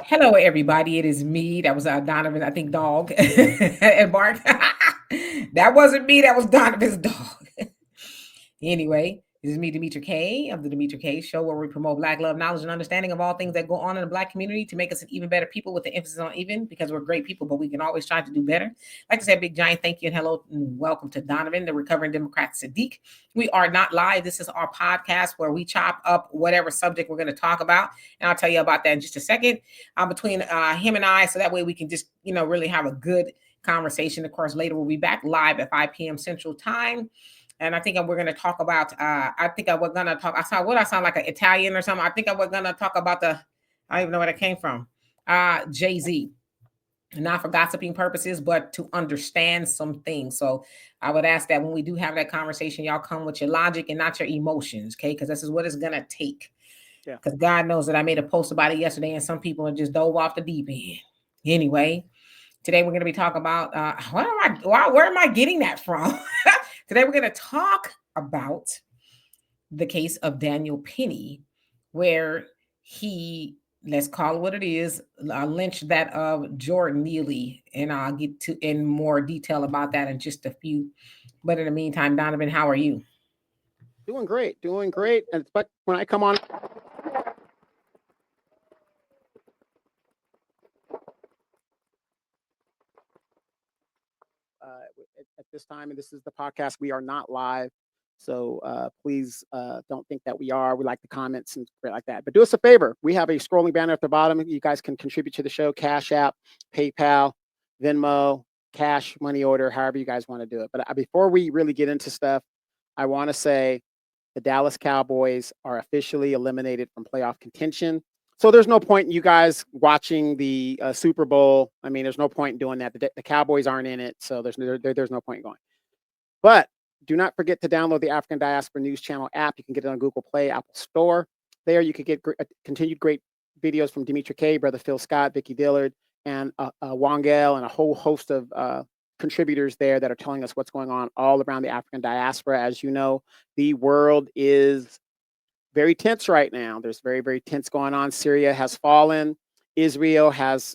Hello, everybody. It is me. That was Donovan, I think, dog and Mark. That wasn't me. That was Donovan's dog. Anyway, this is me, Demetra Kaye of the Demetra Kaye Show, where we promote Black love, knowledge, and understanding of all things that go on in the Black community to make us an even better people with the emphasis on even because we're great people, but we can always try to do better. Like I said, big giant thank you and hello and welcome to Donovan, the recovering Democrat Sadiq. We are not live. This is our podcast where we chop up whatever subject we're going to talk about. And I'll tell you about that in just a second between him and I. So that way we can just, really have a good conversation. Of course, later we'll be back live at 5 p.m. Central Time. And I think we're going to talk about, we're going to talk, I sound like an Italian or something. I think we're going to talk about I don't even know where that came from. Jay-Z. Not for gossiping purposes, but to understand some things. So I would ask that when we do have that conversation, y'all come with your logic and not your emotions, okay? Because this is what it's going to take. Yeah. Because God knows that I made a post about it yesterday and some people are just dove off the deep end. Anyway, today we're going to be talking about, where am I getting that from? Today we're going to talk about the case of Daniel Penny, where he, let's call it what it is, lynched that of Jordan Neely, and I'll get to in more detail about that in just a few. But in the meantime, Donovan, how are you? Doing great, doing great. And but when I come on, at this time, and this is the podcast, we are not live. So please don't think that we are. We like the comments and like that. But do us a favor. We have a scrolling banner at the bottom. You guys can contribute to the show. Cash App, PayPal, Venmo, cash, money order, however you guys want to do it. But before we really get into stuff, I want to say the Dallas Cowboys are officially eliminated from playoff contention. So there's no point in you guys watching the Super Bowl. I mean, there's no point in doing that. The Cowboys aren't in it, so there's no point in going. But do not forget to download the African Diaspora News Channel app. You can get it on Google Play, Apple Store. There you can get continued great videos from Demetra Kaye, Brother Phil Scott, Vicky Dillard, and Wangel, and a whole host of contributors there that are telling us what's going on all around the African diaspora. As you know, the world is very tense right now. There's very, very tense going on. Syria has fallen. Israel has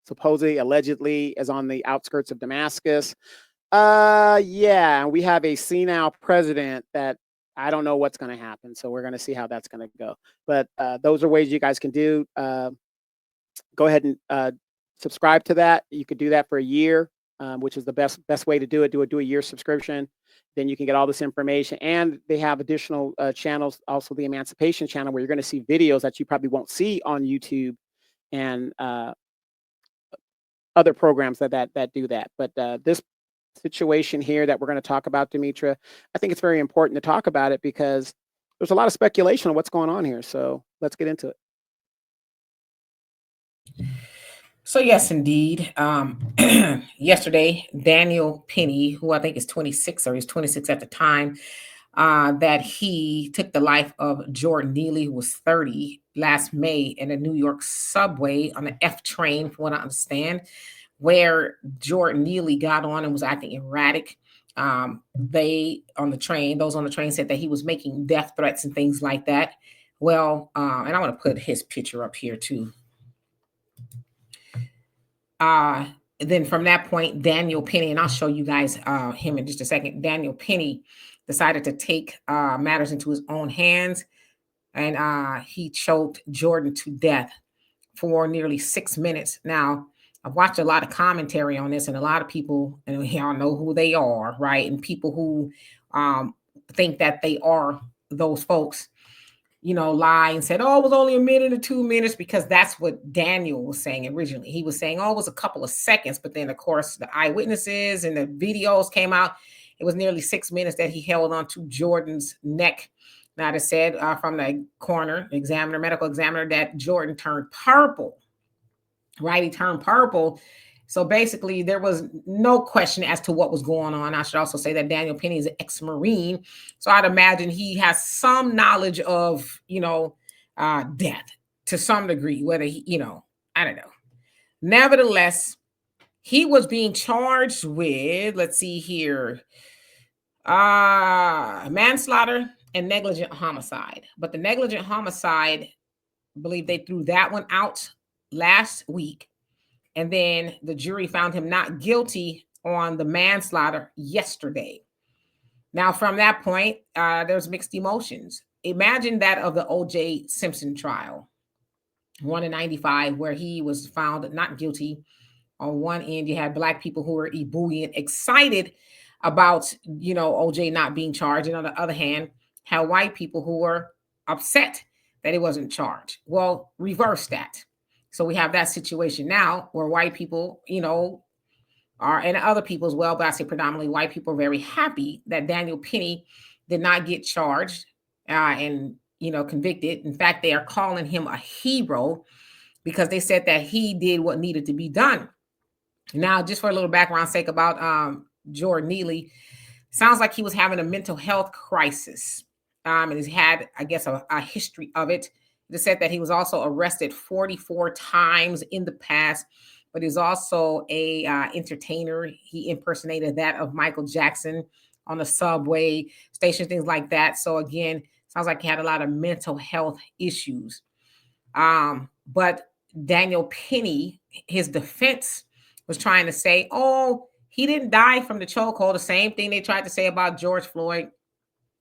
supposedly, allegedly, is on the outskirts of Damascus. Yeah, we have a senile president that I don't know what's going to happen. So we're going to see how that's going to go. But those are ways you guys can do. Go ahead and subscribe to that. You could do that for a year, which is the best way to do it. Do a year subscription. Then you can get all this information. And they have additional channels, also the Emancipation channel, where you're going to see videos that you probably won't see on YouTube and other programs that do that. But this situation here that we're going to talk about, Demetra, I think it's very important to talk about it because there's a lot of speculation on what's going on here. So let's get into it. So yes, indeed. Yesterday, Daniel Penny, who I think is 26 or he's 26 at the time, that he took the life of Jordan Neely, who was 30, last May in a New York subway on the F train, from what I understand, where Jordan Neely got on and was acting erratic. Those on the train said that he was making death threats and things like that. Well, and I want to put his picture up here too. Then from that point, Daniel Penny, and I'll show you guys him in just a second. Daniel Penny decided to take matters into his own hands, and he choked Jordan to death for nearly 6 minutes. Now, I've watched a lot of commentary on this, and a lot of people, and y'all know who they are, right? And people who think that they are those folks, lie and said, oh, it was only a minute or 2 minutes, because that's what Daniel was saying originally. He was saying, oh, it was a couple of seconds. But then, of course, the eyewitnesses and the videos came out. It was nearly 6 minutes that he held onto Jordan's neck. Now, it said from the coroner, medical examiner, that Jordan turned purple, right? He turned purple. So basically, there was no question as to what was going on. I should also say that Daniel Penny is an ex-Marine. So I'd imagine he has some knowledge of, death to some degree, whether he, I don't know. Nevertheless, he was being charged with, let's see here, manslaughter and negligent homicide. But the negligent homicide, I believe they threw that one out last week, and then the jury found him not guilty on the manslaughter yesterday. Now, from that point, there's mixed emotions. Imagine that of the O.J. Simpson trial, 1 in 95, where he was found not guilty. On one end, you had Black people who were ebullient, excited about, O.J. not being charged. And on the other hand, had white people who were upset that he wasn't charged. Well, reverse that. So we have that situation now where white people, are, and other people as well, but I say predominantly white people, are very happy that Daniel Penny did not get charged and convicted. In fact, they are calling him a hero because they said that he did what needed to be done. Now, just for a little background sake about Jordan Neely, sounds like he was having a mental health crisis, and he's had, I guess, a history of it. It said that he was also arrested 44 times in the past, but he's also a entertainer. He impersonated that of Michael Jackson on the subway station, things like that. So again, sounds like he had a lot of mental health issues. But Daniel Penny, his defense was trying to say, oh, he didn't die from the chokehold. The same thing they tried to say about George Floyd.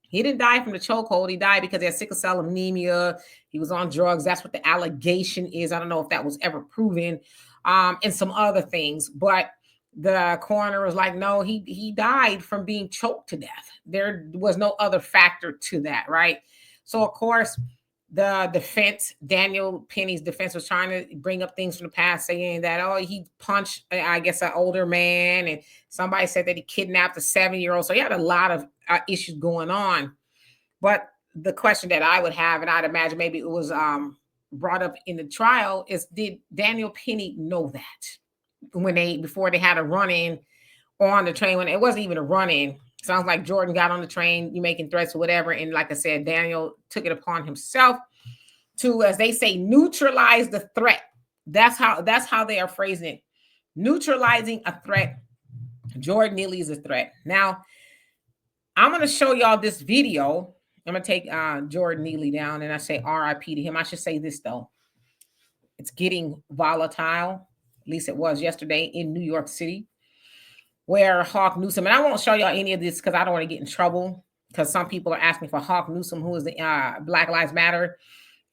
He didn't die from the chokehold. He died because he had sickle cell anemia. He was on drugs. That's what the allegation is. I don't know if that was ever proven, and some other things. But the coroner was like, no, he died from being choked to death. There was no other factor to that, right? So, of course, the defense, Daniel Penny's defense, was trying to bring up things from the past, saying that, oh, he punched, I guess, an older man, and somebody said that he kidnapped a 7-year-old. So he had a lot of issues going on. But the question that I would have, and I'd imagine maybe it was brought up in the trial, is did Daniel Penny know that before they had a run-in on the train? When it wasn't even a run-in. Sounds like Jordan got on the train, you making threats or whatever. And like I said, Daniel took it upon himself to, as they say, neutralize the threat. That's how they are phrasing it. Neutralizing a threat. Jordan Neely is a threat. Now, I'm going to show y'all this video. I'm going to take Jordan Neely down, and I say RIP to him. I should say this, though. It's getting volatile. At least it was yesterday in New York City, where Hawk Newsome, and I won't show y'all any of this because I don't want to get in trouble, because some people are asking for Hawk Newsome, who is the Black Lives Matter,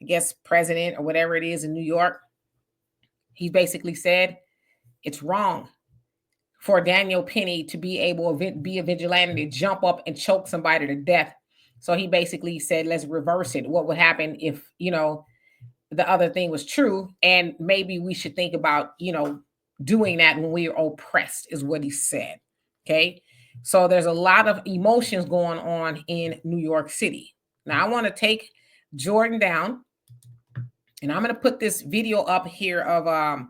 I guess, president or whatever it is in New York. He basically said it's wrong for Daniel Penny to be able to be a vigilante, to jump up and choke somebody to death. So he basically said, let's reverse it. What would happen if, the other thing was true? And maybe we should think about, doing that when we are oppressed, is what he said. Okay. So there's a lot of emotions going on in New York City. Now I want to take Jordan down, and I'm going to put this video up here of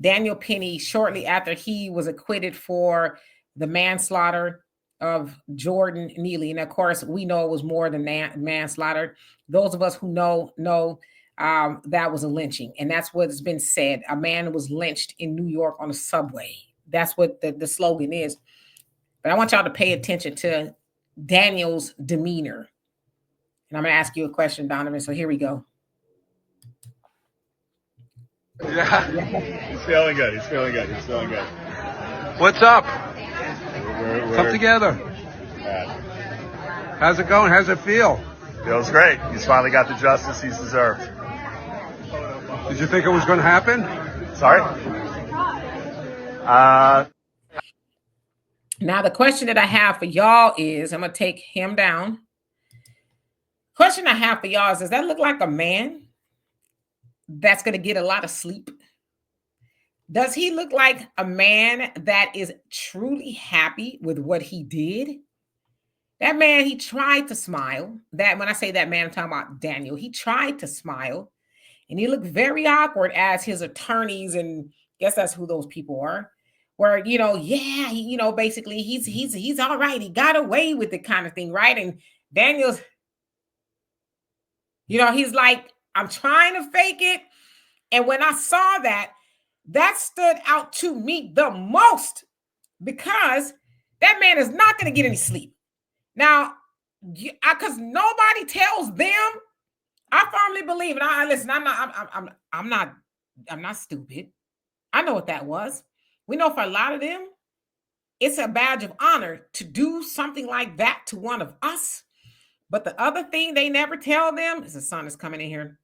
Daniel Penny shortly after he was acquitted for the manslaughter of Jordan Neely. And of course, we know it was more than manslaughter. Those of us who know that was a lynching. And that's what has been said. A man was lynched in New York on a subway. That's what the slogan is. But I want y'all to pay attention to Daniel's demeanor. And I'm going to ask you a question, Donovan. So here we go. Yeah. He's feeling good. He's feeling good. He's feeling good. What's up? We're Come together. How's it going? How's it feel? Feels great. He's finally got the justice he's deserved. Did you think it was going to happen? Sorry? Now, the question that I have for y'all is, I'm going to take him down. Question I have for y'all is, does that look like a man that's going to get a lot of sleep? Does he look like a man that is truly happy with what he did? That man, he tried to smile. That, when I say that man, I'm talking about Daniel. He tried to smile, and he looked very awkward as his attorneys, and I guess that's who those people are, where, basically he's all right. He got away with it, kind of thing, right? And Daniel's, he's like, I'm trying to fake it. And when I saw that stood out to me the most, because that man is not going to get any sleep. Now, because nobody tells them, I firmly believe, and listen, I'm not I'm not stupid. I know what that was. We know for a lot of them, it's a badge of honor to do something like that to one of us. But the other thing they never tell them is the sun is coming in here,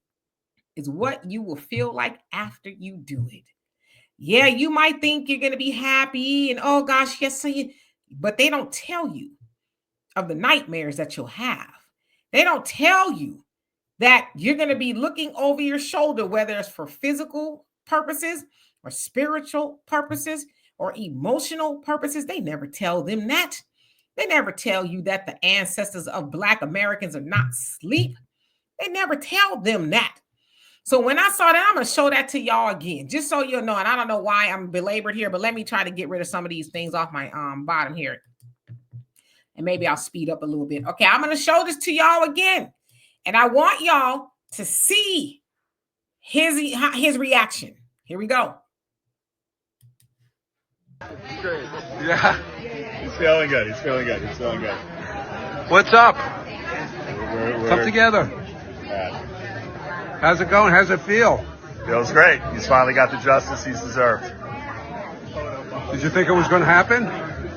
is what you will feel like after you do it. Yeah, you might think you're going to be happy and oh gosh, yes, but they don't tell you of the nightmares that you'll have. They don't tell you that you're going to be looking over your shoulder, whether it's for physical purposes or spiritual purposes or emotional purposes. They never tell them that. They never tell you that the ancestors of Black Americans are not asleep. They never tell them that. So when I saw that, I'm going to show that to y'all again, just so you'll know. And I don't know why I'm belabored here, but let me try to get rid of some of these things off my bottom here. And maybe I'll speed up a little bit. Okay, I'm going to show this to y'all again. And I want y'all to see his reaction. Here we go. Yeah. He's feeling good. He's feeling good. He's feeling good. What's up? We're Come together. Yeah. How's it going? How's it feel? Feels great. He's finally got the justice he's deserved. Did you think it was going to happen?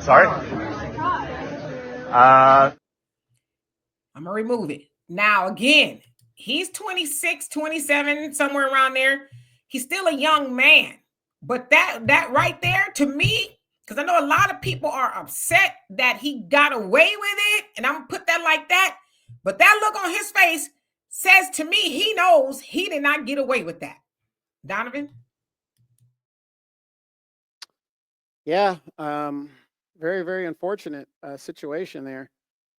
Sorry? I'm going to remove it. Now, again, he's 26, 27, somewhere around there. He's still a young man. But that right there, to me, because I know a lot of people are upset that he got away with it, and I'm going to put that like that. But that look on his face says to me, he knows he did not get away with that. Donovan? Yeah, very, very unfortunate situation there.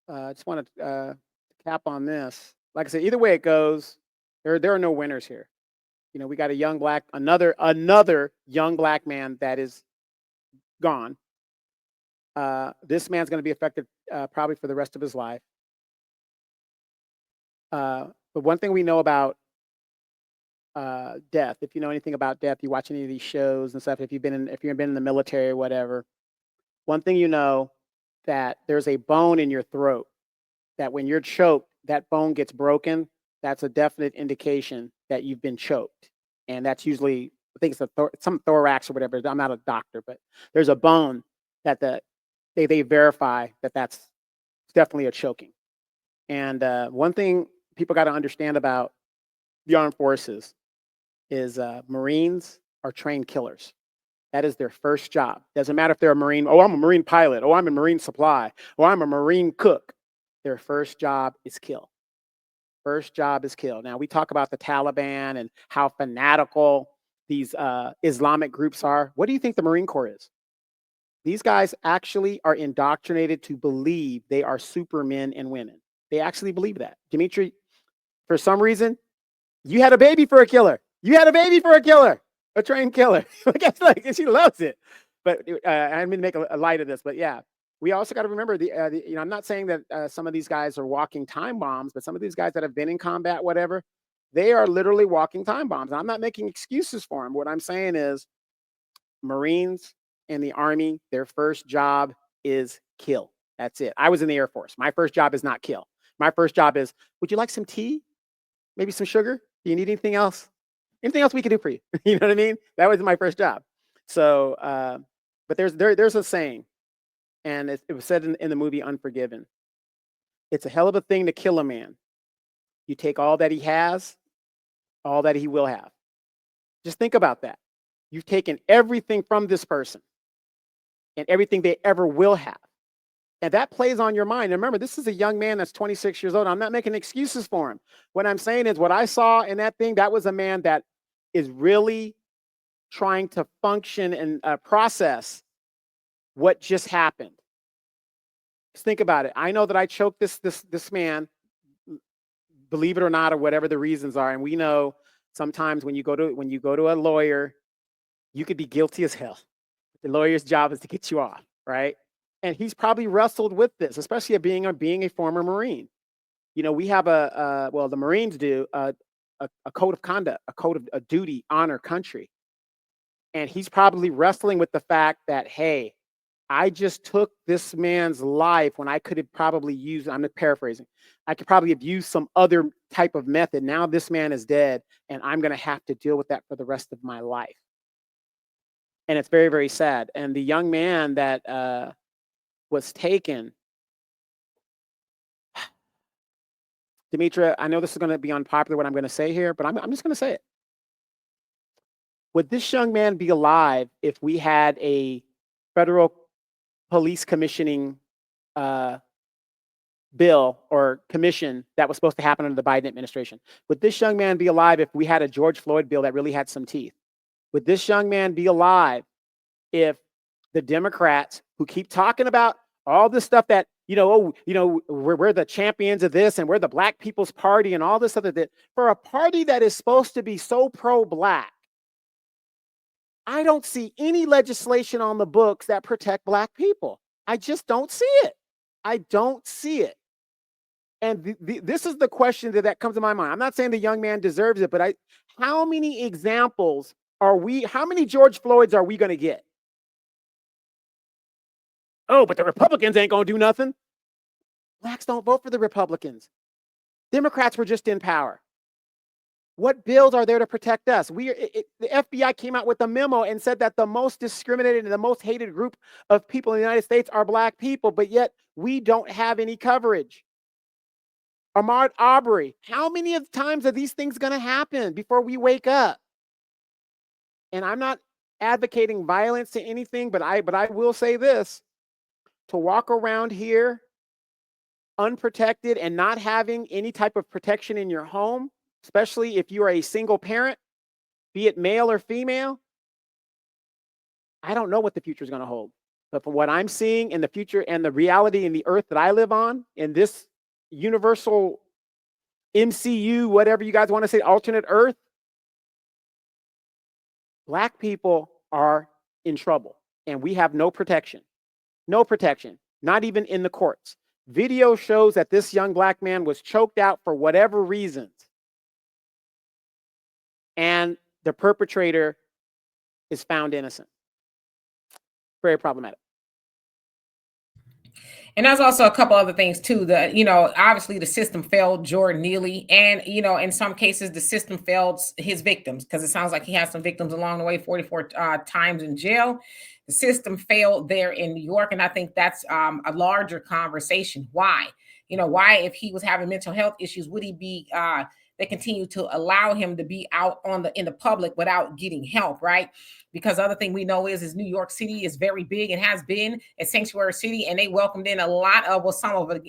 I just want to cap on this. Like I said, either way it goes, there are no winners here. You know, we got a young black, another young black man that is gone. This man's going to be affected probably for the rest of his life. But one thing we know about death, if you know anything about death, you watch any of these shows and stuff, if you've been in the military or whatever, one thing you know, that there's a bone in your throat that when you're choked, that bone gets broken. That's a definite indication that you've been choked. And that's usually, I think it's some thorax or whatever. I'm not a doctor, but there's a bone that they verify that's definitely a choking. And one thing people got to understand about the armed forces is Marines are trained killers. That is their first job. Doesn't matter if they're a Marine. Oh, I'm a Marine pilot. Oh, I'm a Marine supply. Oh, I'm a Marine cook. Their first job is kill. First job is kill. Now, we talk about the Taliban and how fanatical these Islamic groups are. What do you think the Marine Corps is? These guys actually are indoctrinated to believe they are supermen and women. They actually believe that. Demetra, for some reason, you had a baby for a killer. You had a baby for a killer, a trained killer. Like she loves it. But I didn't mean to make a light of this, but yeah. We also got to remember I'm not saying that some of these guys are walking time bombs, but some of these guys that have been in combat, whatever, they are literally walking time bombs. And I'm not making excuses for them. What I'm saying is Marines and the Army, their first job is kill. That's it. I was in the Air Force. My first job is not kill. My first job is, would you like some tea? Maybe some sugar? Do you need anything else? Anything else we can do for you? You know what I mean? That was my first job. So, but there's a saying, and it was said in the movie Unforgiven. It's a hell of a thing to kill a man. You take all that he has, all that he will have. Just think about that. You've taken everything from this person and everything they ever will have. And that plays on your mind. And remember, this is a young man that's 26 years old. I'm not making excuses for him. What I'm saying is what I saw in that thing, that was a man that is really trying to function and process what just happened. Just think about it. I know that I choked this man, believe it or not, or whatever the reasons are. And we know sometimes when you go to a lawyer, you could be guilty as hell. The lawyer's job is to get you off, right? And he's probably wrestled with this, especially being a former Marine. You know, we have the Marines do a code of conduct, a code of a duty, honor, country. And he's probably wrestling with the fact that, hey, I just took this man's life when I could have probably used, I'm paraphrasing, I could probably have used some other type of method. Now this man is dead, and I'm going to have to deal with that for the rest of my life. And it's very, very sad. And the young man that was taken, Demetra, I know this is going to be unpopular what I'm going to say here, but I'm just going to say it. Would this young man be alive if we had a federal police commissioning bill or commission that was supposed to happen under the Biden administration? Would this young man be alive if we had a George Floyd bill that really had some teeth? Would this young man be alive if the Democrats, who keep talking about all this stuff that, we're the champions of this and we're the Black People's Party and all this other, that for a party that is supposed to be so pro-Black, I don't see any legislation on the books that protect Black people. I just don't see it. I don't see it. And this is the question that comes to my mind. I'm not saying the young man deserves it, but how many examples how many George Floyds are we going to get? Oh, but the Republicans ain't going to do nothing. Blacks don't vote for the Republicans. Democrats were just in power. What bills are there to protect us? The FBI came out with a memo and said that the most discriminated and the most hated group of people in the United States are Black people, but yet we don't have any coverage. Ahmaud Arbery, how many of times are these things going to happen before we wake up? And I'm not advocating violence to anything, but I will say this: to walk around here unprotected and not having any type of protection in your home, especially if you are a single parent, be it male or female, I don't know what the future is going to hold. But from what I'm seeing in the future and the reality in the earth that I live on, in this universal MCU, whatever you guys want to say, alternate earth, Black people are in trouble and we have no protection. No protection, not even in the courts. Video shows that this young Black man was choked out for whatever reasons. And the perpetrator is found innocent. Very problematic. And there's also a couple other things too. Obviously the system failed Jordan Neely, and in some cases the system failed his victims, because it sounds like he has some victims along the way, 44 times in jail. The system failed there in New York, and I think that's a larger conversation. Why? Why, if he was having mental health issues, would he be? They continue to allow him to be out in the public without getting help, right? Because the other thing we know is New York City is very big and has been a sanctuary city, and they welcomed in a lot of, well, some of it,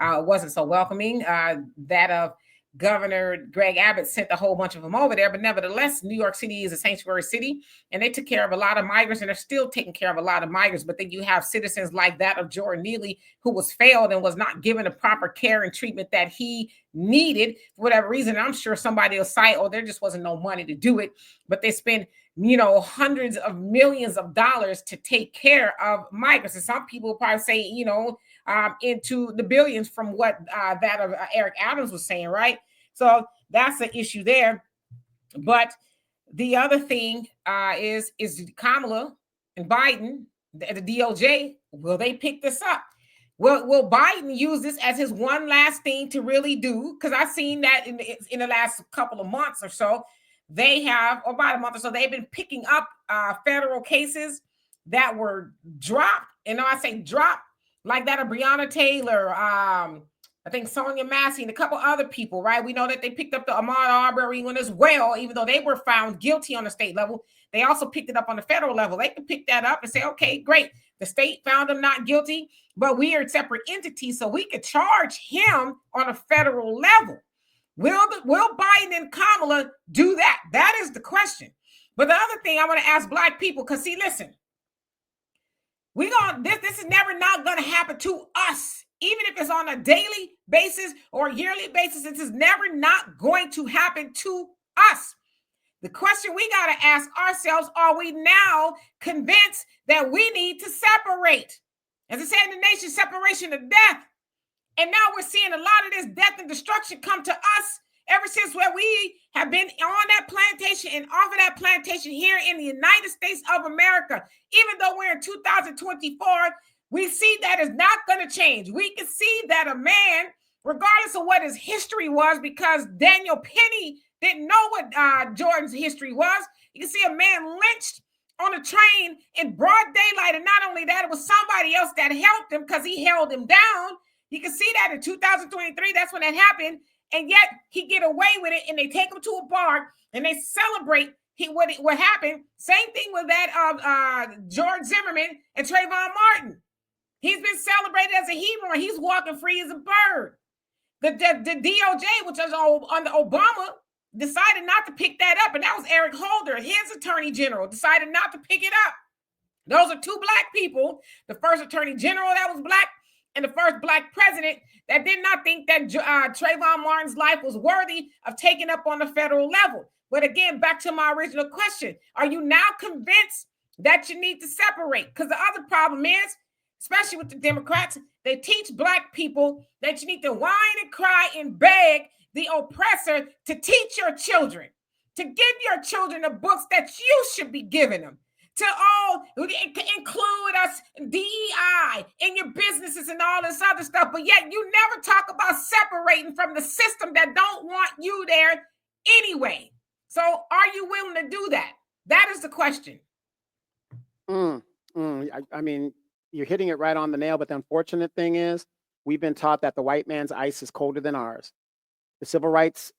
wasn't so welcoming. That of Governor Greg Abbott sent a whole bunch of them over there, but nevertheless, New York City is a sanctuary city, and they took care of a lot of migrants, and they're still taking care of a lot of migrants. But then you have citizens like that of Jordan Neely, who was failed and was not given the proper care and treatment that he needed for whatever reason. And I'm sure somebody will cite, oh, there just wasn't no money to do it, but they spend hundreds of millions of dollars to take care of migrants. And some people probably say, into the billions from what that of Eric Adams was saying, right? So that's the issue there. But the other thing is Kamala and Biden, the DOJ, will they pick this up? Will Biden use this as his one last thing to really do? Because I've seen that in the last couple of months or so, they have, or about a month or so, they've been picking up federal cases that were dropped. And I say dropped, like that of Breonna Taylor, I think Sonia Massey and a couple other people, right? We know that they picked up the Ahmaud Arbery one as well, even though they were found guilty on the state level. They also picked it up on the federal level. They can pick that up and say, okay, great. The state found him not guilty, but we are separate entities, so we could charge him on a federal level. Will Biden and Kamala do that? That is the question. But the other thing I want to ask Black people, because see, listen, this is never not going to happen to us, even if it's on a daily basis or yearly basis. This is never not going to happen to us. The question we got to ask ourselves, are we now convinced that we need to separate? As I said in the nation, separation of death. And now we're seeing a lot of this death and destruction come to us ever since where we have been on that plantation and off of that plantation here in the United States of America. Even though we're in 2024, we see that is not going to change. We can see that a man, regardless of what his history was, because Daniel Penny didn't know what Jordan's history was. You can see a man lynched on a train in broad daylight. And not only that, it was somebody else that helped him because he held him down. You can see that in 2023, that's when that happened. And yet he get away with it, and they take him to a bar and they celebrate what happened. Same thing with that of George Zimmerman and Trayvon Martin. He's been celebrated as a hero, and he's walking free as a bird. The DOJ, which was under Obama, decided not to pick that up, and that was Eric Holder, his attorney general, decided not to pick it up. Those are two black people, the first attorney general that was black and the first black president that did not think that Trayvon Martin's life was worthy of taking up on the federal level. But again, back to my original question, are you now convinced that you need to separate? Because the other problem is, especially with the Democrats, they teach black people that you need to whine and cry and beg the oppressor to teach your children, to give your children the books that you should be giving them, to all include us DEI in your businesses and all this other stuff. But yet you never talk about separating from the system that don't want you there anyway. So are you willing to do that? That is the question. I mean, you're hitting it right on the nail. But the unfortunate thing is, we've been taught that the white man's ice is colder than ours. The civil rights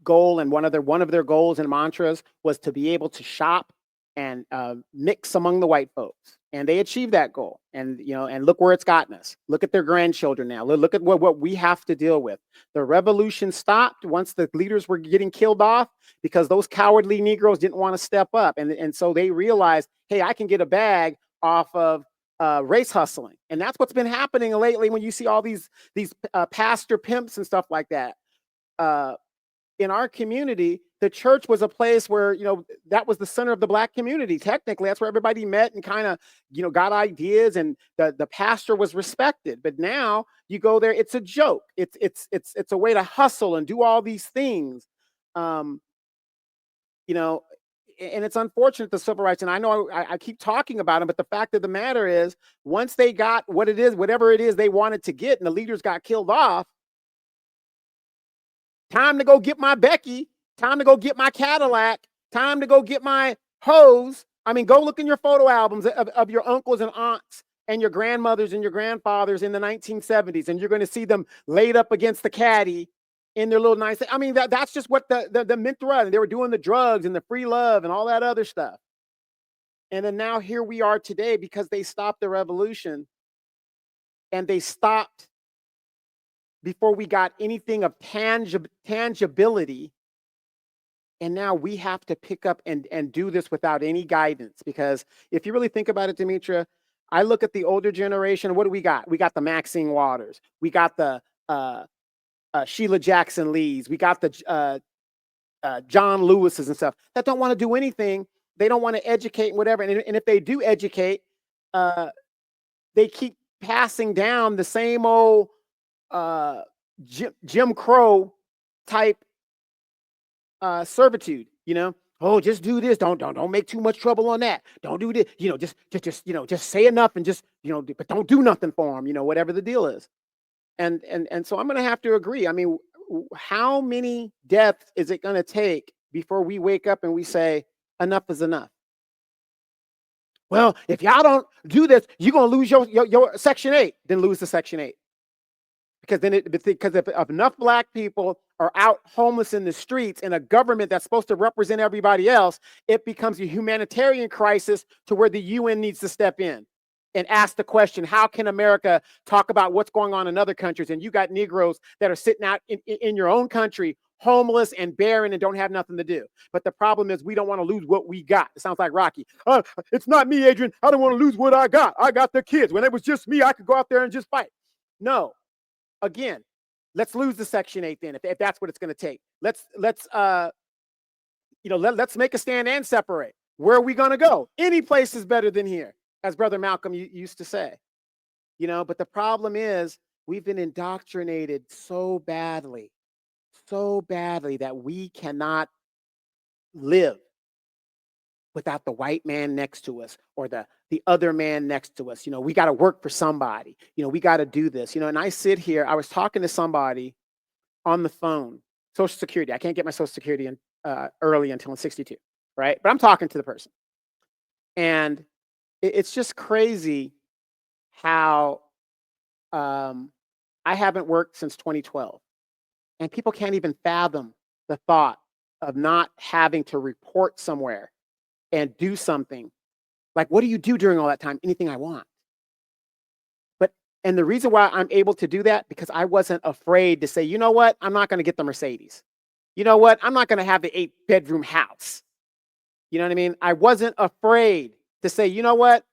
goal, and one of their goals and mantras was to be able to shop and mix among the white folks, and they achieved that goal. And and look where it's gotten us. Look at their grandchildren now. Look at what we have to deal with. The revolution stopped once the leaders were getting killed off because those cowardly Negroes didn't want to step up, and so they realized, hey, I can get a bag off of race hustling. And that's what's been happening lately when you see all these pastor pimps and stuff like that. In our community, the church was a place where, that was the center of the black community. Technically, that's where everybody met and kind of, got ideas, and the pastor was respected. But now you go there, it's a joke. It's a way to hustle and do all these things. And it's unfortunate, the civil rights, and I know I keep talking about them, but the fact of the matter is, once they got whatever it is they wanted to get, and the leaders got killed off, time to go get my Becky, time to go get my Cadillac, time to go get my hose. I mean, go look in your photo albums of your uncles and aunts and your grandmothers and your grandfathers in the 1970s, and you're going to see them laid up against the caddy in their little nice. I mean, that's just what the meant to run. They were doing the drugs and the free love and all that other stuff. And then now here we are today because they stopped the revolution, and they stopped before we got anything of tangibility. And now we have to pick up and do this without any guidance. Because if you really think about it, Demetra, I look at the older generation. What do we got? We got the Maxine Waters. We got the Sheila Jackson Lees. We got the John Lewises and stuff that don't want to do anything. They don't want to educate and whatever. And if they do educate, they keep passing down the same old Jim Crow type servitude. Oh, just do this. Don't make too much trouble on that. Don't do this. Just say enough and just but don't do nothing for them. Whatever the deal is. And so I'm going to have to agree. I mean, how many deaths is it going to take before we wake up and we say enough is enough? Well, if y'all don't do this, you're going to lose your Section 8. Then lose the Section 8. Because if enough black people are out homeless in the streets in a government that's supposed to represent everybody else, it becomes a humanitarian crisis to where the UN needs to step in and ask the question, how can America talk about what's going on in other countries? And you got Negroes that are sitting out in your own country, homeless and barren and don't have nothing to do. But the problem is we don't want to lose what we got. It sounds like Rocky. It's not me, Adrian. I don't want to lose what I got. I got the kids. When it was just me, I could go out there and just fight. No. Again, let's lose the Section 8 then, if that's what it's going to take. Let's make a stand and separate. Where are we going to go? Any place is better than here, as Brother Malcolm used to say. But the problem is we've been indoctrinated so badly so badly that we cannot live without the white man next to us or the other man next to us. We got to work for somebody. We got to do this. And I sit here. I was talking to somebody on the phone, Social Security. I can't get my Social Security in, early until I'm 62, right? But I'm talking to the person. And it's just crazy how I haven't worked since 2012. And people can't even fathom the thought of not having to report somewhere and do something. Like, what do you do during all that time? Anything I want. And the reason why I'm able to do that, because I wasn't afraid to say, you know what? I'm not going to get the Mercedes. You know what? I'm not going to have the 8-bedroom house. You know what I mean? I wasn't afraid to say, you know what?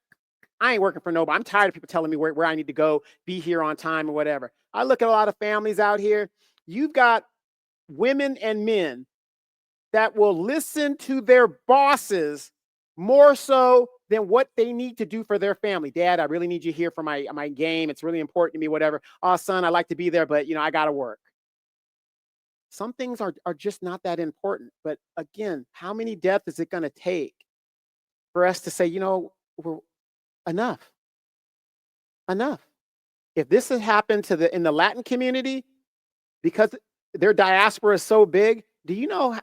I ain't working for nobody. I'm tired of people telling me where I need to go, be here on time or whatever. I look at a lot of families out here. You've got women and men that will listen to their bosses more so than what they need to do for their family. Dad, I really need you here for my game. It's really important to me, whatever. Oh, son, I like to be there, but I got to work. Some things are just not that important. But again, how many deaths is it going to take for us to say, we're enough? If this has happened in the Latin community, because their diaspora is so big, do you know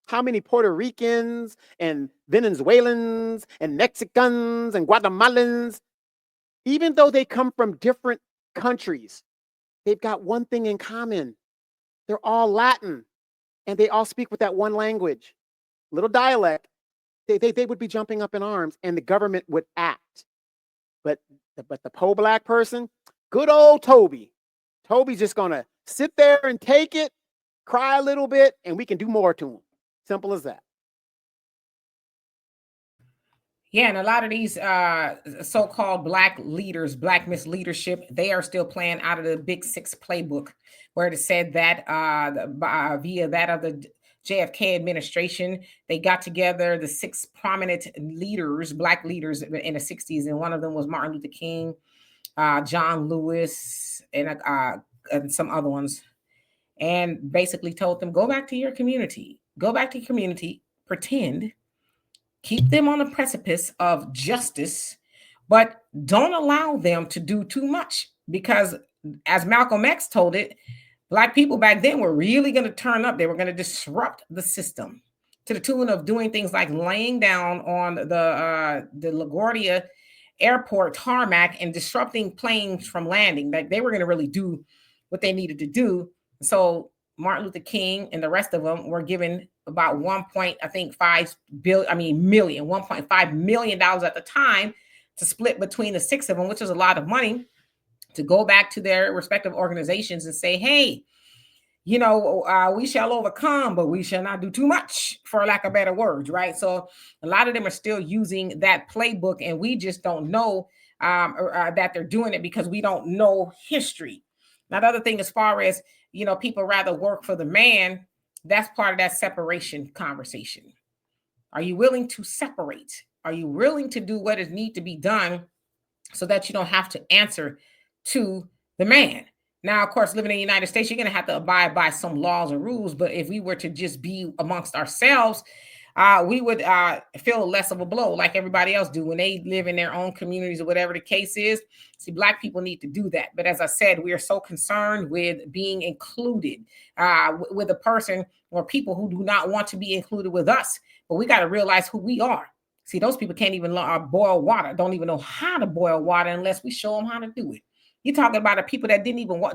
how many Puerto Ricans and Venezuelans and Mexicans and Guatemalans, even though they come from different countries, they've got one thing in common. They're all Latin and they all speak with that one language, little dialect. They would be jumping up in arms and the government would act. But the pro-black person, good old Toby. Toby's just going to sit there and take it, cry a little bit, and we can do more to him. Simple as that. Yeah, and a lot of these so-called black leaders, black misleadership, they are still playing out of the Big Six playbook, where it said that via that of the JFK administration, they got together the 6 prominent leaders, black leaders in the 60s, and one of them was Martin Luther King, John Lewis, and some other ones, and basically told them, go back to your community, pretend, keep them on the precipice of justice, but don't allow them to do too much. Because as Malcolm X told it, black people back then were really going to turn up. They were going to disrupt the system to the tune of doing things like laying down on the LaGuardia airport tarmac and disrupting planes from landing. Like, they were going to really do what they needed to do. So Martin Luther King and the rest of them were given about $1.5 million at the time to split between the 6 of them, which is a lot of money, to go back to their respective organizations and say, hey, we shall overcome, but we shall not do too much, for lack of better words, right? So a lot of them are still using that playbook, and we just don't know that they're doing it because we don't know history. Now, the other thing, as far as, people rather work for the man, that's part of that separation conversation. Are you willing to separate? Are you willing to do what is need to be done so that you don't have to answer to the man? Now, of course, living in the United States, you're going to have to abide by some laws and rules. But if we were to just be amongst ourselves, we would feel less of a blow like everybody else do when they live in their own communities or whatever the case is. See, black people need to do that. But as I said, we are so concerned with being included with a person or people who do not want to be included with us. But we got to realize who we are. See, those people can't even boil water, don't even know how to boil water unless we show them how to do it. You're talking about the people that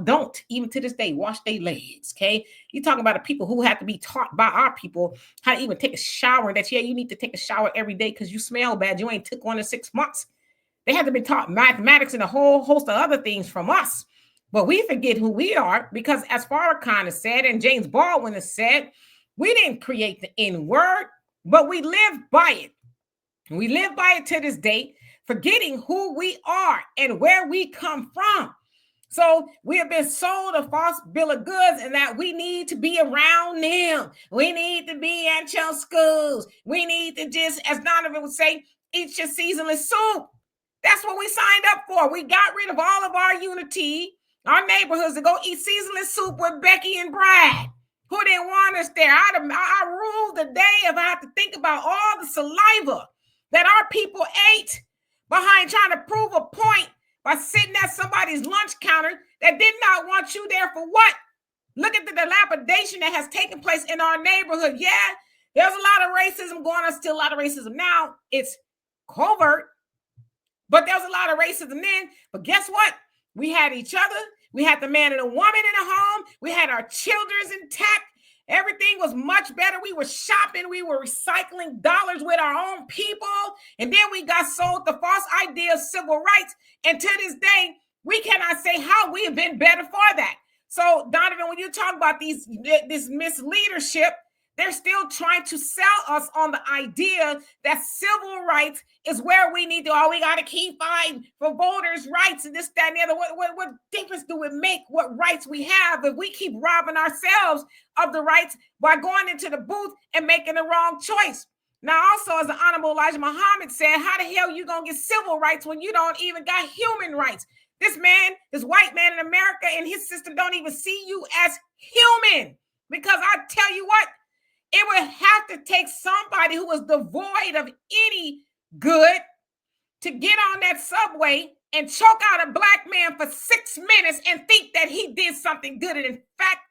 don't even to this day wash their legs, okay? You're talking about the people who have to be taught by our people how to even take a shower. That, you need to take a shower every day because you smell bad. You ain't took one in 6 months. They have to be taught mathematics and a whole host of other things from us. But we forget who we are because, as Farrakhan has said and James Baldwin has said, we didn't create the N-word, but we live by it. We live by it to this day, forgetting who we are and where we come from. So we have been sold a false bill of goods, and that we need to be around them. We need to be at your schools. We need to just, as Donovan would say, eat your seasonless soup. That's what we signed up for. We got rid of all of our unity, our neighborhoods, to go eat seasonless soup with Becky and Brad. who didn't want us there. I ruled the day if I had to think about all the saliva that our people ate behind trying to prove a point by sitting at somebody's lunch counter that did not want you there for what? Look at the dilapidation that has taken place in our neighborhood. Yeah, there's a lot of racism going on, still a lot of racism now. It's covert, but there's a lot of racism then. But guess what? We had each other. We had the man and the woman in the home. We had our children intact. Everything was much better. We were shopping. We were recycling dollars with our own people. And then we got sold the false idea of civil rights. And to this day, we cannot say how we have been better for that. So, Donovan, when you talk about this misleadership, they're still trying to sell us on the idea that civil rights is where we need to, we got to keep fighting for voters' rights and this, that, and the other. What difference do it make what rights we have if we keep robbing ourselves of the rights by going into the booth and making the wrong choice? Now, also, as the Honorable Elijah Muhammad said, how the hell you going to get civil rights when you don't even got human rights? This white man in America and his system don't even see you as human. Because I tell you what, it would have to take somebody who was devoid of any good to get on that subway and choke out a black man for 6 minutes and think that he did something good. And in fact,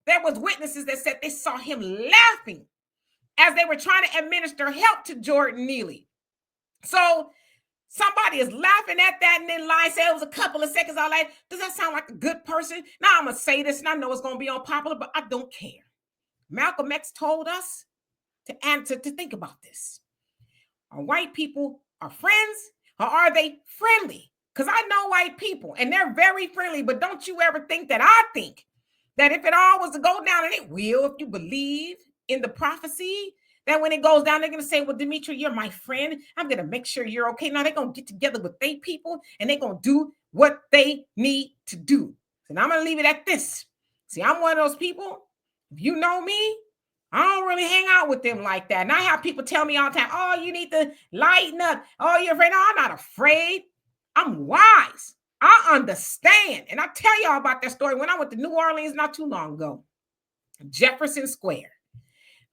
there was witnesses that said they saw him laughing as they were trying to administer help to Jordan Neely. So somebody is laughing at that and then lying, say it was a couple of seconds. I like, does that sound like a good person? Now I'm going to say this and I know it's going to be unpopular, but I don't care. Malcolm X told us to answer, to think about this. Are white people our friends or are they friendly? Because I know white people and they're very friendly, but don't you ever think that I think that if it all was to go down, and it will, if you believe in the prophecy, that when it goes down, they're going to say, well, Demetra, you're my friend. I'm going to make sure you're okay. Now they're going to get together with their people and they're going to do what they need to do. And I'm going to leave it at this. See, I'm one of those people. If you know me, I don't really hang out with them like that. And I have people tell me all the time, oh, you need to lighten up. Oh, you're afraid. No, I'm not afraid. I'm wise. I understand. And I tell y'all about that story when I went to New Orleans not too long ago. Jefferson Square.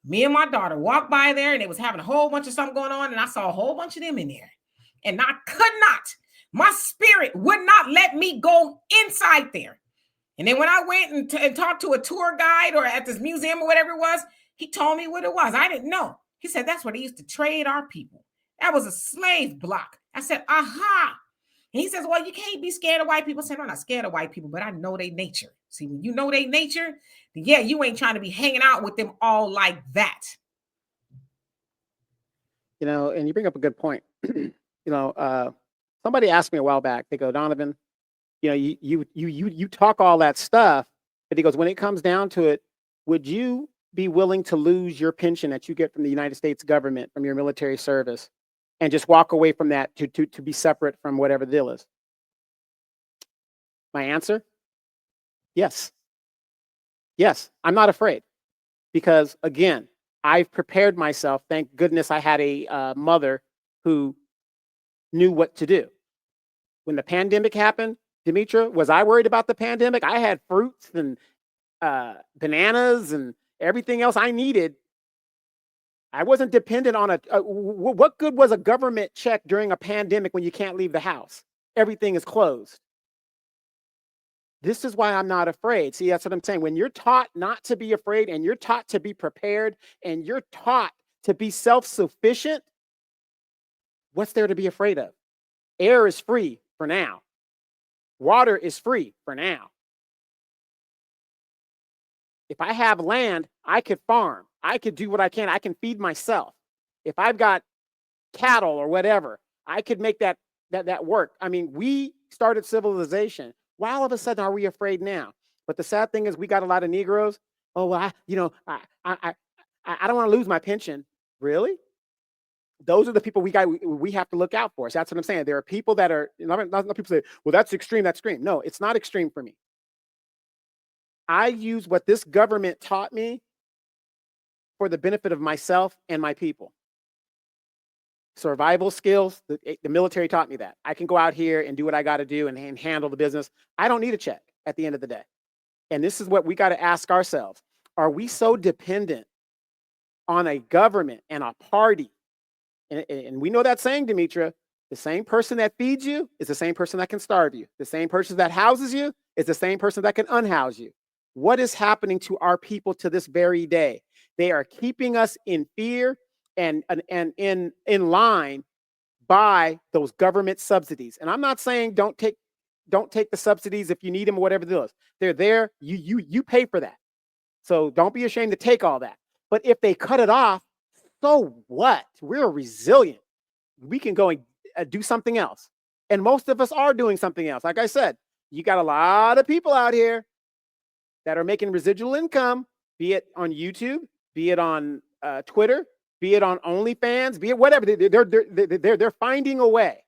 Me and my daughter walked by there and they was having a whole bunch of something going on. And I saw a whole bunch of them in there. And I could not. My spirit would not let me go inside there. And then when I went and talked to a tour guide or at this museum or whatever it was, he told me what it was. I didn't know. He said, that's where they used to trade our people. That was a slave block. I said, aha. And he says, well, you can't be scared of white people. I said, I'm not scared of white people, but I know their nature. See, when you know their nature, then yeah, you ain't trying to be hanging out with them all like that. You know, and you bring up a good point. Somebody asked me a while back, they go, Donovan, you know, you talk all that stuff, but he goes, when it comes down to it, would you be willing to lose your pension that you get from the United States government from your military service and just walk away from that to be separate from whatever the deal is? My answer, yes. Yes, I'm not afraid because, again, I've prepared myself. Thank goodness I had a mother who knew what to do. When the pandemic happened, Demetra, was I worried about the pandemic? I had fruits and bananas and everything else I needed. I wasn't dependent on what good was a government check during a pandemic when you can't leave the house? Everything is closed. This is why I'm not afraid. See, that's what I'm saying. When you're taught not to be afraid and you're taught to be prepared and you're taught to be self-sufficient, what's there to be afraid of? Air is free for now. Water is free for now. If I have land, I could farm. I could do what I can. I can feed myself. If I've got cattle or whatever, I could make that work. I mean, we started civilization. Why all of a sudden are we afraid now? But the sad thing is we got a lot of Negroes. Oh, well, I don't want to lose my pension. Really? Those are the people we have to look out for. So that's what I'm saying. There are people that are, not people say, well, that's extreme, that's extreme. No, it's not extreme for me. I use what this government taught me for the benefit of myself and my people. Survival skills, the military taught me that. I can go out here and do what I got to do and handle the business. I don't need a check at the end of the day. And this is what we got to ask ourselves. Are we so dependent on a government and a party? And we know that saying, Demetra, the same person that feeds you is the same person that can starve you. The same person that houses you is the same person that can unhouse you. What is happening to our people to this very day? They are keeping us in fear and in line by those government subsidies. And I'm not saying don't take the subsidies if you need them or whatever it is. They're there. You pay for that. So don't be ashamed to take all that. But if they cut it off, so what? We're resilient. We can go and do something else. And most of us are doing something else. Like I said, you got a lot of people out here that are making residual income, be it on YouTube, be it on Twitter, be it on OnlyFans, be it whatever. They're finding a way.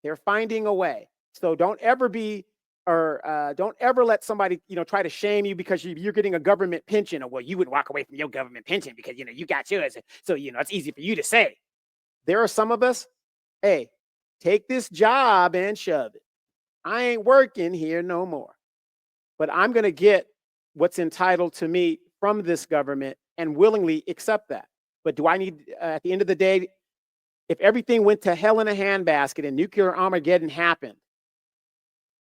They're finding a way. So don't ever let somebody, try to shame you because you're getting a government pension, or, well, you would walk away from your government pension because, you got yours. So, it's easy for you to say. There are some of us, hey, take this job and shove it. I ain't working here no more, but I'm going to get what's entitled to me from this government and willingly accept that. But do I need, at the end of the day, if everything went to hell in a handbasket and nuclear Armageddon happened,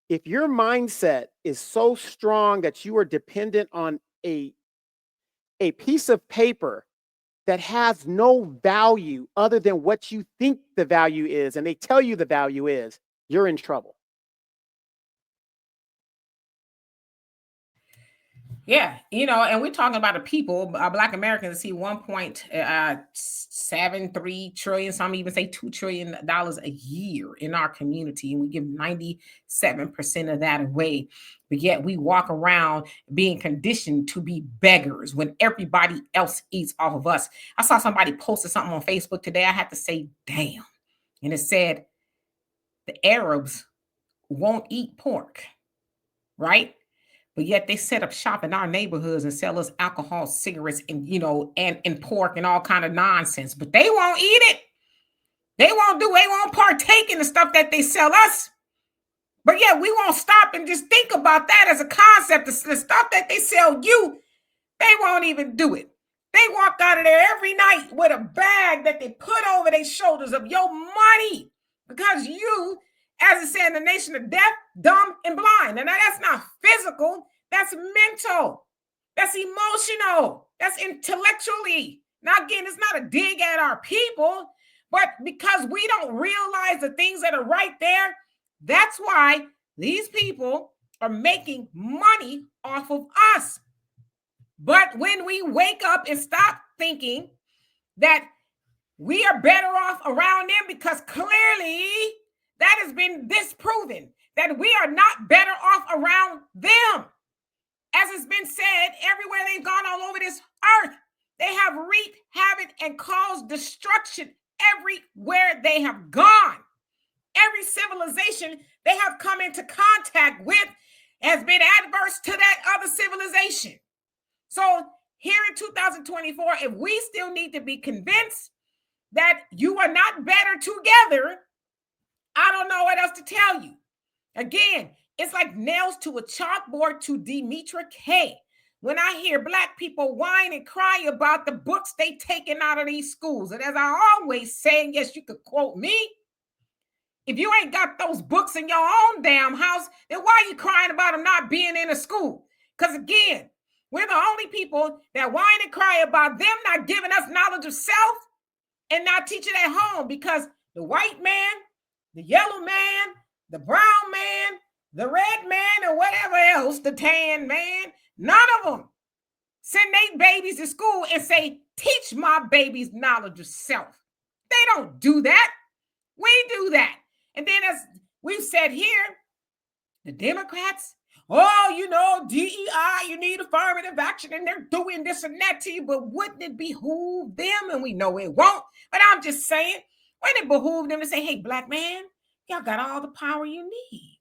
if your mindset is so strong that you are dependent on a piece of paper that has no value other than what you think the value is, and they tell you the value is, you're in trouble. Yeah, and we're talking about the people, Black Americans see 1.73 trillion, some even say $2 trillion a year in our community, and we give 97% of that away. But yet we walk around being conditioned to be beggars when everybody else eats off of us. I saw somebody posted something on Facebook today. I had to say, damn. And it said, the Arabs won't eat pork, right? But yet they set up shop in our neighborhoods and sell us alcohol, cigarettes, and and pork and all kind of nonsense. But they won't eat it. They won't partake in the stuff that they sell us. But yet we won't stop and just think about that as a concept. The stuff that they sell you, they won't even do it. They walk out of there every night with a bag that they put over their shoulders of your money because you, as it said in the nation of deaf, dumb, and blind. And that's not physical. That's mental. That's emotional. That's intellectually. Now, again, it's not a dig at our people, but because we don't realize the things that are right there, that's why these people are making money off of us. But when we wake up and stop thinking that we are better off around them, because clearly that has been disproven, that we are not better off around them. As it's been said, everywhere they've gone all over this earth, they have wreaked havoc and caused destruction everywhere they have gone. Every civilization they have come into contact with has been adverse to that other civilization. So here in 2024, if we still need to be convinced that you are not better together, I don't know what else to tell you. Again, it's like nails to a chalkboard to Demetra Kaye. When I hear Black people whine and cry about the books they taken out of these schools, and as I always say, and yes, you could quote me, if you ain't got those books in your own damn house, then why are you crying about them not being in a school? Because again, we're the only people that whine and cry about them not giving us knowledge of self and not teaching at home, because the white man, the yellow man, the brown man, the red man, or whatever else, the tan man, none of them send their babies to school and say, teach my babies knowledge of self. They don't do that. We do that. And then as we've said here, the Democrats, DEI, you need affirmative action, and they're doing this and that to you, but wouldn't it behoove them? And we know it won't, but I'm just saying, wouldn't it behoove them to say, hey, Black man, y'all got all the power you need.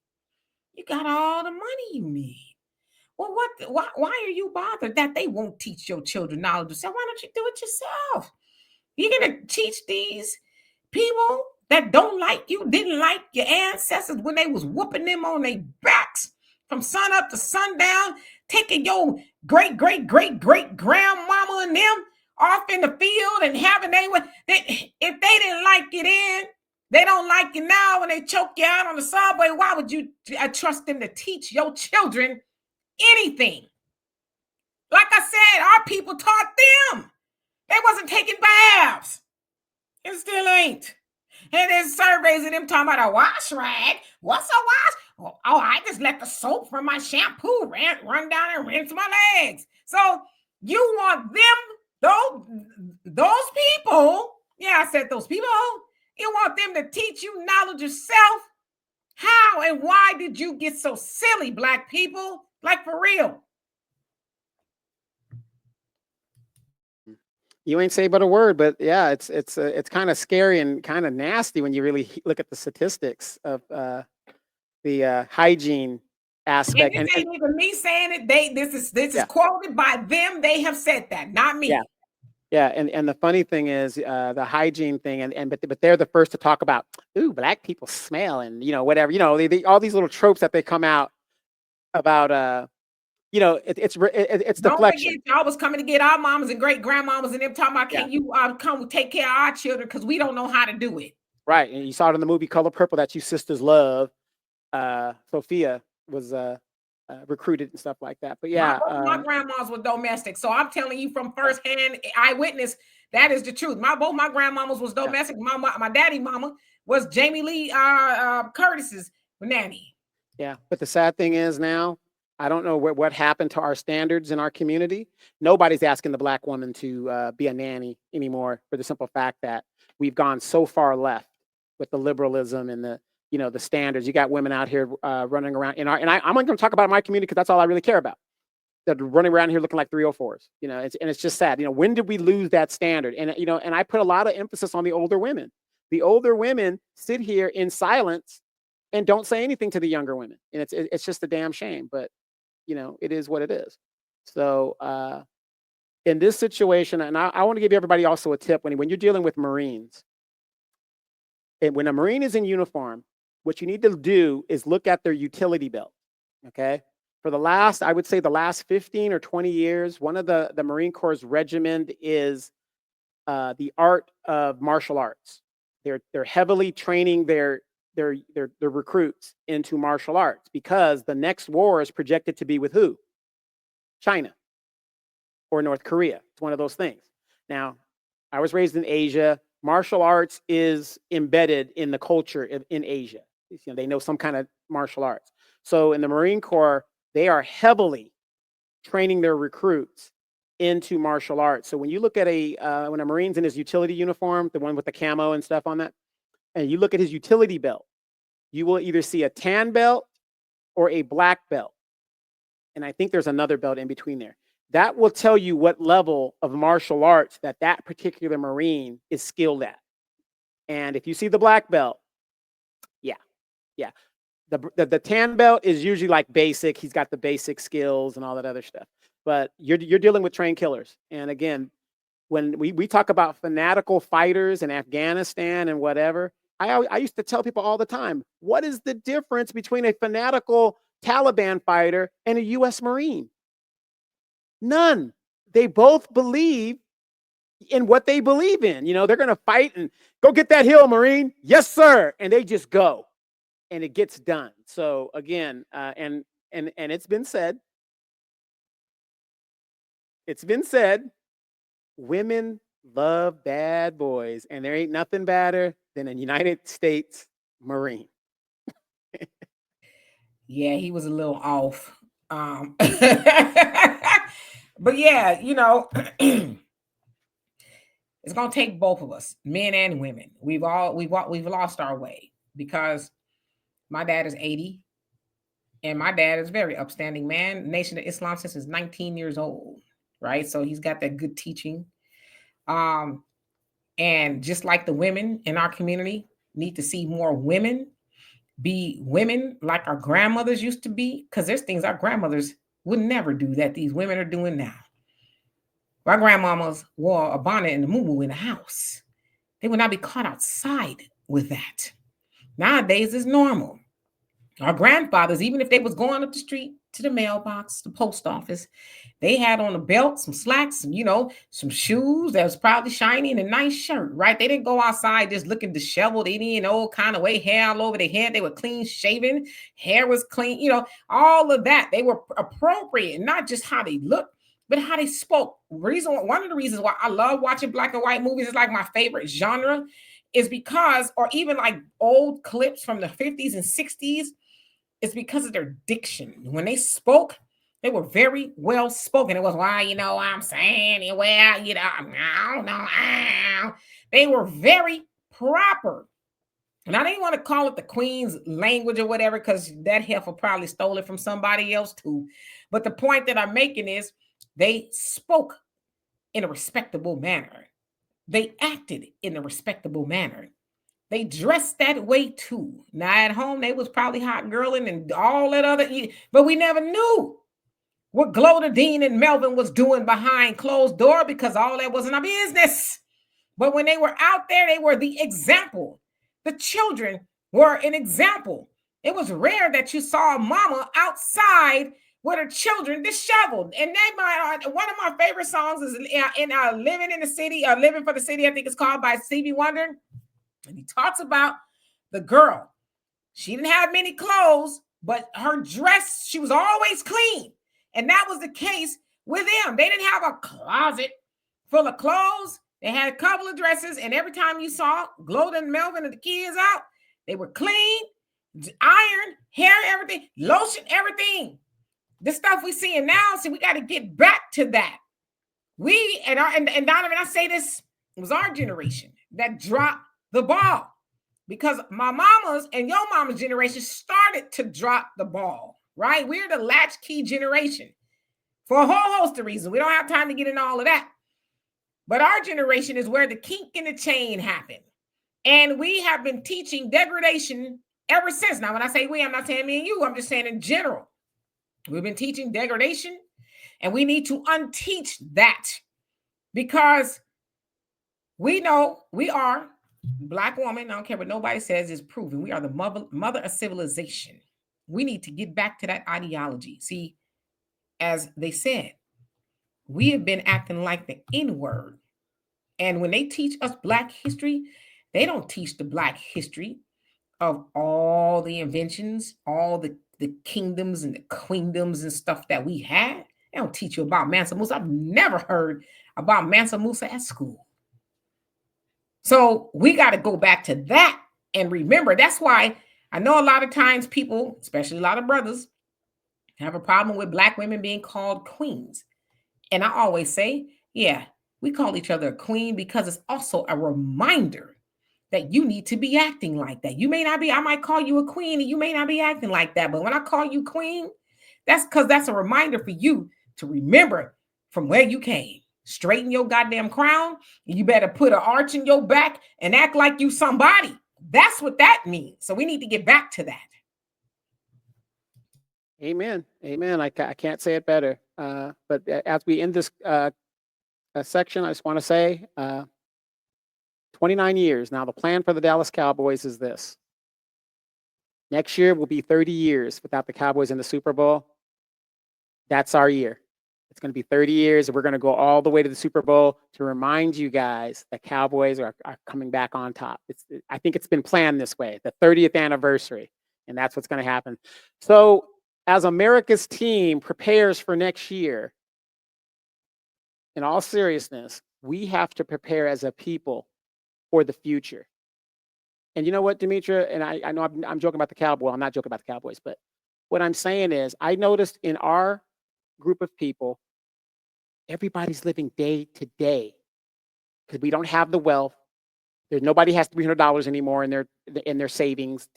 You got all the money you need. Well, why are you bothered that they won't teach your children knowledge of self? Why don't you do it yourself? You're going to teach these people that don't like you, didn't like your ancestors when they was whooping them on their backs, from sun up to sundown, taking your great grandmama and them off in the field and having if they didn't like it then, they don't like it now when they choke you out on the subway. Why would you trust them to teach your children anything? Like I said, our people taught them. They wasn't taking baths. It still ain't. And there's surveys of them talking about a wash rag. What's a wash? Oh, I just let the soap from my shampoo run down and rinse my legs. So you want them, those people, yeah, I said those people, you want them to teach you knowledge of self? How and why did you get so silly, Black people? Like, for real. You ain't say but a word, but yeah, it's kind of scary and kind of nasty when you really look at the statistics of the hygiene aspect. And this ain't even me saying it. This is quoted by them. They have said that, not me. Yeah, and the funny thing is the hygiene thing, but they're the first to talk about, ooh, Black people smell, and whatever, they all these little tropes that they come out about. It's deflection. Don't forget, y'all was coming to get our mamas and great grandmamas and them talking about, can you come take care of our children because we don't know how to do it. Right, and you saw it in the movie Color Purple that you sisters love. Sophia was recruited and stuff like that. But yeah, my grandmas were domestic, so I'm telling you from firsthand eyewitness, that is the truth. Both my grandmamas was domestic. Yeah. My daddy mama was Jamie Lee Curtis's nanny. Yeah, but the sad thing is now, I don't know what happened to our standards in our community. Nobody's asking the Black woman to be a nanny anymore, for the simple fact that we've gone so far left with the liberalism and the standards. You got women out here running around I'm only going to talk about my community because that's all I really care about. That running around here looking like 304s. It's just sad. When did we lose that standard? And and I put a lot of emphasis on the older women. The older women sit here in silence and don't say anything to the younger women, and it's just a damn shame. But it is what it is. So in this situation, and I want to give everybody also a tip when you're dealing with Marines. And when a Marine is in uniform, what you need to do is look at their utility belt. Okay. For I would say the last 15 or 20 years, one of the Marine Corps regimen is the art of martial arts. They're heavily training their recruits into martial arts because the next war is projected to be with who? China or North Korea. It's one of those things. Now, I was raised in Asia. Martial arts is embedded in the culture in Asia. They know some kind of martial arts. So in the Marine Corps, they are heavily training their recruits into martial arts. So when you look at when a Marine's in his utility uniform, the one with the camo and stuff on that, and you look at his utility belt, you will either see a tan belt or a black belt. And I think there's another belt in between there. That will tell you what level of martial arts that particular Marine is skilled at. And if you see the black belt, yeah. The tan belt is usually like basic. He's got the basic skills and all that other stuff. But you're dealing with trained killers. And again, when we talk about fanatical fighters in Afghanistan and whatever, I used to tell people all the time, what is the difference between a fanatical Taliban fighter and a U.S. Marine? None. They both believe in what they believe in. They're going to fight and go get that hill, Marine. Yes, sir. And they just go and it gets done. So again, and it's been said, women love bad boys, and there ain't nothing badder than a United States Marine. Yeah, he was a little off. But yeah, it's gonna take both of us, men and women. We've lost our way because my dad is 80, and my dad is a very upstanding man. Nation of Islam since he's 19 years old, right? So he's got that good teaching. And just like the women in our community need to see more women be women like our grandmothers used to be, because there's things our grandmothers would never do that these women are doing now. My grandmamas wore a bonnet and a muumuu in the house. They would not be caught outside with that. Nowadays, it's normal. Our grandfathers, even if they was going up the street to the mailbox, the post office, they had on a belt, some slacks, and some shoes that was probably shiny and a nice shirt, right? They didn't go outside just looking disheveled, any and old kind of way, hair all over their head. They were clean shaven, hair was clean, all of that. They were appropriate, not just how they looked, but how they spoke. One of the reasons why I love watching black and white movies, is like my favorite genre, is because, or even like old clips from the 50s and 60s, it's because of their diction. When they spoke, they were very well spoken. It was, why, I'm saying, well, I don't know. They were very proper. And I didn't want to call it the Queen's language or whatever, because that heifer probably stole it from somebody else too. But the point that I'm making is they spoke in a respectable manner. They acted in a respectable manner. They dressed that way too. Now at home, they was probably hot girling and all that other, but we never knew what Gloda Dean and Melvin was doing behind closed door, because all that wasn't our business. But when they were out there, they were the example. The children were an example. It was rare that you saw a mama outside with her children disheveled. And one of my favorite songs is in Living in the City, Living for the City, I think it's called, by Stevie Wonder. And he talks about the girl. She didn't have many clothes, but her dress, she was always clean. And that was the case with them. They didn't have a closet full of clothes. They had a couple of dresses. And every time you saw Gloda and Melvin and the kids out, they were clean, iron, hair, everything, lotion, everything. The stuff we seeing now, see, we got to get back to that. We, and Donovan, I say this, it was our generation that dropped the ball, because my mama's and your mama's generation started to drop the ball, right? We're the latchkey generation for a whole host of reasons. We don't have time to get into all of that. But our generation is where the kink in the chain happened. And we have been teaching degradation ever since. Now, when I say we, I'm not saying me and you, I'm just saying in general. We've been teaching degradation, and we need to unteach that, because we know we are Black woman, I don't care what nobody says, is proven. We are the mother of civilization. We need to get back to that ideology. See, as they said, we have been acting like the N-word. And when they teach us Black history, they don't teach the Black history of all the inventions, all the kingdoms and the queendoms and stuff that we had. They don't teach you about Mansa Musa. I've never heard about Mansa Musa at school. So we got to go back to that and remember. That's why I know a lot of times people, especially a lot of brothers, have a problem with Black women being called queens. And I always say, yeah, we call each other a queen because it's also a reminder that you need to be acting like that. You may not be, I might call you a queen and you may not be acting like that. But when I call you queen, that's because that's a reminder for you to remember from where you came. Straighten your goddamn crown. You better put an arch in your back and act like you somebody. That's what that means. So we need to get back to that. Amen. Amen. I can't say it better. But as we end this section, I just want to say 29 years. Now, the plan for the Dallas Cowboys is this. Next year will be 30 years without the Cowboys in the Super Bowl. That's our year. It's going to be 30 years, and we're going to go all the way to the Super Bowl to remind you guys that Cowboys are coming back on top. I think it's been planned this way, the 30th anniversary, and that's what's going to happen. So as America's team prepares for next year, in all seriousness, we have to prepare as a people for the future. And you know what, Demetra, and I know I'm joking about the Cowboys. I'm not joking about the Cowboys, but what I'm saying is I noticed in our group of people, everybody's living day to day because we don't have the wealth. Nobody has $300 anymore in their savings.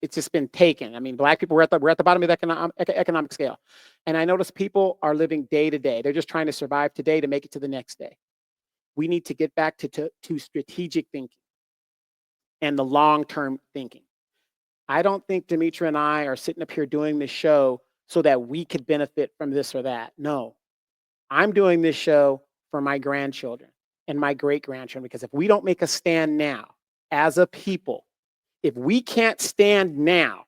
It's just been taken. I mean, Black people we're at the bottom of the economic scale, and I notice people are living day to day. They're just trying to survive today to make it to the next day. We need to get back to strategic thinking and the long-term thinking. I don't think Demetra and I are sitting up here doing this show so that we could benefit from this or that. No, I'm doing this show for my grandchildren and my great-grandchildren, because if we don't make a stand now as a people, if we can't stand now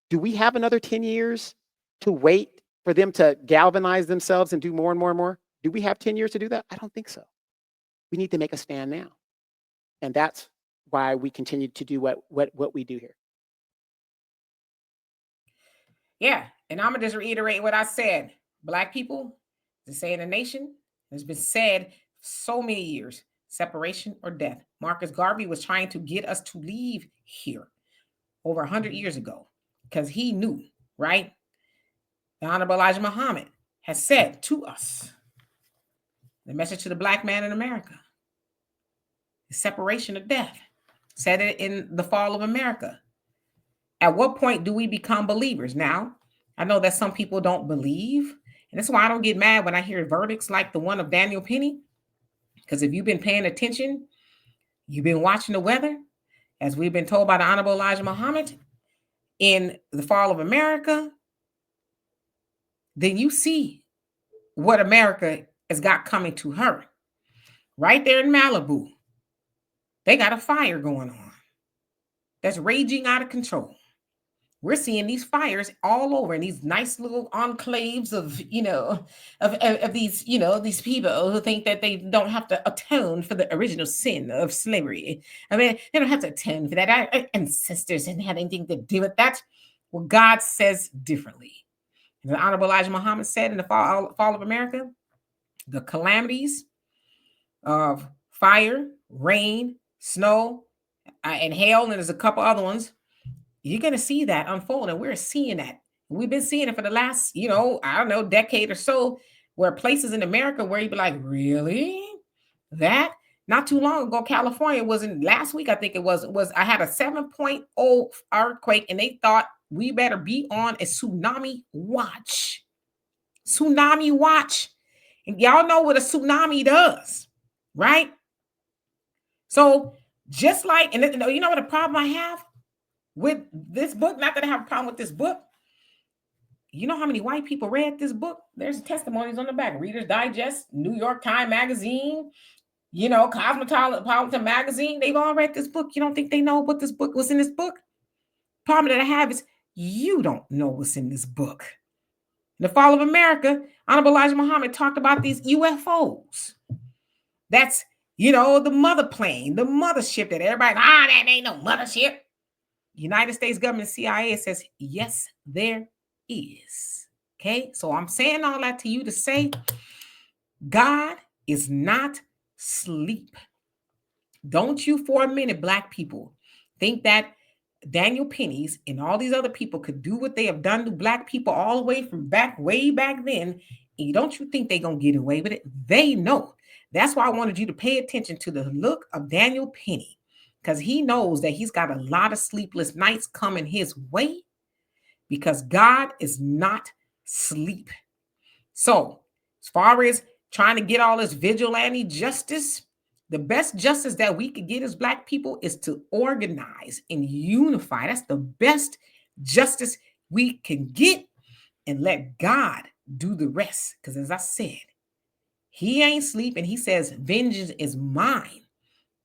Do we have another 10 years to wait for them to galvanize themselves and do more and more and more? Do we have 10 years to do that? I don't think so. We need to make a stand now. And that's why we continue to do what we do here. Yeah. And I'm going to just reiterate what I said. Black people, to say in a nation, has been said so many years, separation or death. Marcus Garvey was trying to get us to leave here over 100 years ago because he knew, right? The Honorable Elijah Muhammad has said to us, the message to the black man in America, the separation or death, said it in the fall of America. At what point do we become believers? Now, I know that some people don't believe, and that's why I don't get mad when I hear verdicts like the one of Daniel Penny, because if you've been paying attention, you've been watching the weather, as we've been told by the Honorable Elijah Muhammad in the fall of America, then you see what America has got coming to her. Right there in Malibu, they got a fire going on that's raging out of control. We're seeing these fires all over in these nice little enclaves of, of these, these people who think that they don't have to atone for the original sin of slavery. I mean, they don't have to atone for that. Our ancestors didn't have anything to do with that. Well, God says differently. And the Honorable Elijah Muhammad said in the fall of America, the calamities of fire, rain, snow, and hail, and there's a couple other ones. You're going to see that unfold, and we're seeing that. We've been seeing it for the last, decade or so, where places in America where you'd be like, really? That? Not too long ago, California last week, I think it was I had a 7.0 earthquake, and they thought we better be on a tsunami watch. Tsunami watch. And y'all know what a tsunami does, right? So just like, and you know what the problem I have with this book? Not that I have a problem with this book. You know how many white people read this book? There's testimonies on the back. Reader's Digest, New York Times Magazine, Cosmopolitan Magazine. They've all read this book. You don't think they know what this book was in this book? Problem that I have is you don't know what's in this book. In the fall of America, Honorable Elijah Muhammad talked about these UFOs. That's, the mother plane, the mothership that everybody, that ain't no mothership. United States government CIA says, yes, there is. Okay, so I'm saying all that to you to say, God is not asleep. Don't you for a minute, Black people, think that Daniel Penny's and all these other people could do what they have done to Black people all the way from way back then. And don't you think they're going to get away with it? They know. That's why I wanted you to pay attention to the look of Daniel Penny, because he knows that he's got a lot of sleepless nights coming his way because God is not asleep. So as far as trying to get all this vigilante justice, the best justice that we could get as Black people is to organize and unify. That's the best justice we can get, and let God do the rest. Because as I said, he ain't sleeping. He says, vengeance is mine,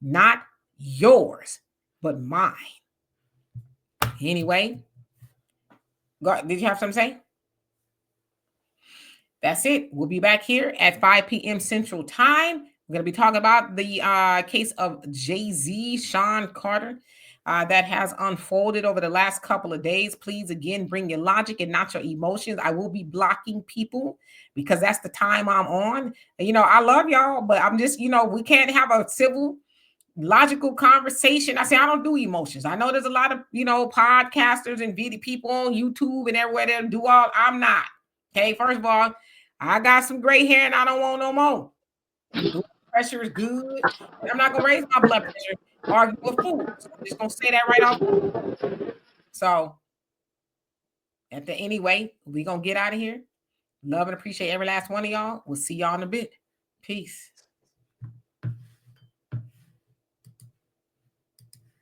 not yours, but mine. Anyway, God, did you have something to say? That's it. We'll be back here at 5 p.m. Central Time. We're going to be talking about the case of Jay-Z, Sean Carter, that has unfolded over the last couple of days. Please, again, bring your logic and not your emotions. I will be blocking people because that's the time I'm on. I love y'all, but I'm just, we can't have a civil, logical conversation. I say I don't do emotions. I know there's a lot of, podcasters and video people on YouTube and everywhere that do all. I'm not. Okay, first of all, I got some gray hair and I don't want no more. Blood pressure is good. And I'm not gonna raise my blood pressure, argue with fools. I'm just gonna say that right off. So anyway, we gonna get out of here. Love and appreciate every last one of y'all. We'll see y'all in a bit. Peace.